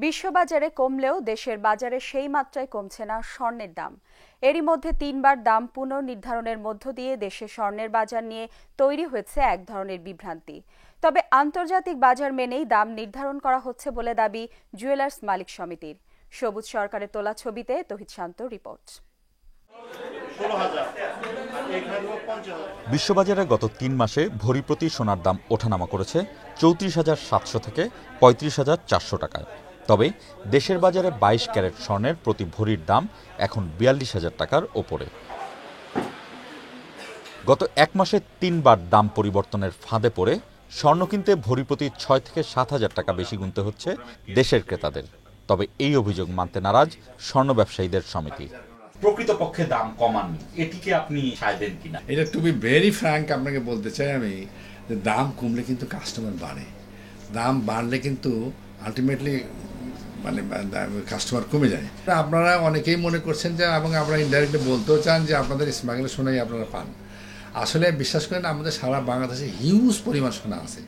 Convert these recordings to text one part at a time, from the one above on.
বিশ্ববাজারে কমলেও দেশের বাজারে সেই মাত্রায় কমছে না স্বর্ণের দাম। এরই মধ্যে 3বার দাম পুনর্নির্ধারণের মধ্য দিয়ে দেশে স্বর্ণের বাজার নিয়ে তৈরি হয়েছে এক ধরনের বিভ্রান্তি। তবে আন্তর্জাতিক বাজার মেনেই দাম নির্ধারণ করা হচ্ছে বলে দাবি জুয়েলার্স মালিক সমিতির। সবুজ সরকারের তোলা ছবিতে তহিদ শান্ত রিপোর্ট। বিশ্ববাজারে গত 3 মাসে ভরি প্রতি সোনার দাম ওঠানামা করেছে ৩৪,৭০০ থেকে ৩৫,৪০০ টাকায়। তবে দেশের বাজারে 22 ক্যারেট স্বর্ণের প্রতি ভরির দাম এখন ৪২,০০০ টাকার ওপরে। গত 1 মাসে 3বার দাম পরিবর্তনের ফাঁদে পড়ে স্বর্ণ কিনতে ভরি প্রতি ৬ থেকে ৭,০০০ টাকা বেশি গুনতে হচ্ছে দেশের ক্রেতাদের। তবে এই অভিযোগ মানতে নারাজ স্বর্ণ ব্যবসায়ীদের সমিতি। প্রকৃতপক্ষে দাম কমাননি, এটিকে আপনি সায় দেন কিনা? এটা টু বি ভেরি ফ্র্যাঙ্ক আপনাকে বলতে চাই আমি, যে দাম কমলে কিন্তু কাস্টমার বাড়ে, দাম বাড়লে কিন্তু আলটিমেটলি মানে কাস্টমার কমে যায়। আপনারা অনেকেই মনে করছেন যে, এবং আপনারা ইনডাইরেক্টলি বলতেও চান যে আপনাদের স্মাগলের সোনাই আপনারা পান। আসলে বিশ্বাস করেন আমাদের সারা বাংলাদেশে হিউজ পরিমাণ সোনা আছে।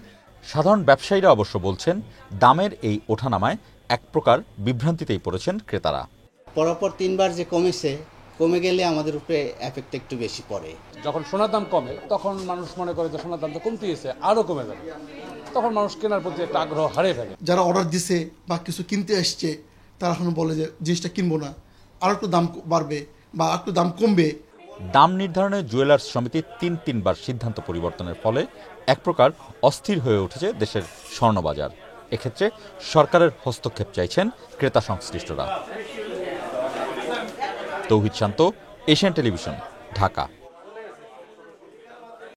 সাধারণ ব্যবসায়ীরা অবশ্য বলছেন দামের এই ওঠানামায় এক প্রকার বিভ্রান্তিতেই পড়েছেন ক্রেতারা। পরপর 3বার যে কমে গেলে আমাদের উপরে এফেক্ট একটু বেশি পড়ে। যখন সোনার দাম কমে তখন মানুষ মনে করে যে সোনার দাম তো কমতে গেছে, আরও কমে যাবে, তখন মানুষ কেনার প্রতি একটা আগ্রহ হারিয়ে ফেলে। যারা অর্ডার দিছে বা কিছু কিনতে আসছে তারা এখন বলে যে জিনিসটা কিনবো না, আর একটু দাম বাড়বে বা একটু দাম কমবে। দাম নির্ধারণে জুয়েলার্স সমিতি 3বার সিদ্ধান্ত পরিবর্তনের ফলে এক প্রকার অস্থির হয়ে উঠেছে দেশের স্বর্ণবাজার। এক্ষেত্রে সরকারের হস্তক্ষেপ চাইছেন ক্রেতা সংশ্লিষ্টরা। তৌহিদ শান্ত, এশিয়ান টেলিভিশন, ঢাকা।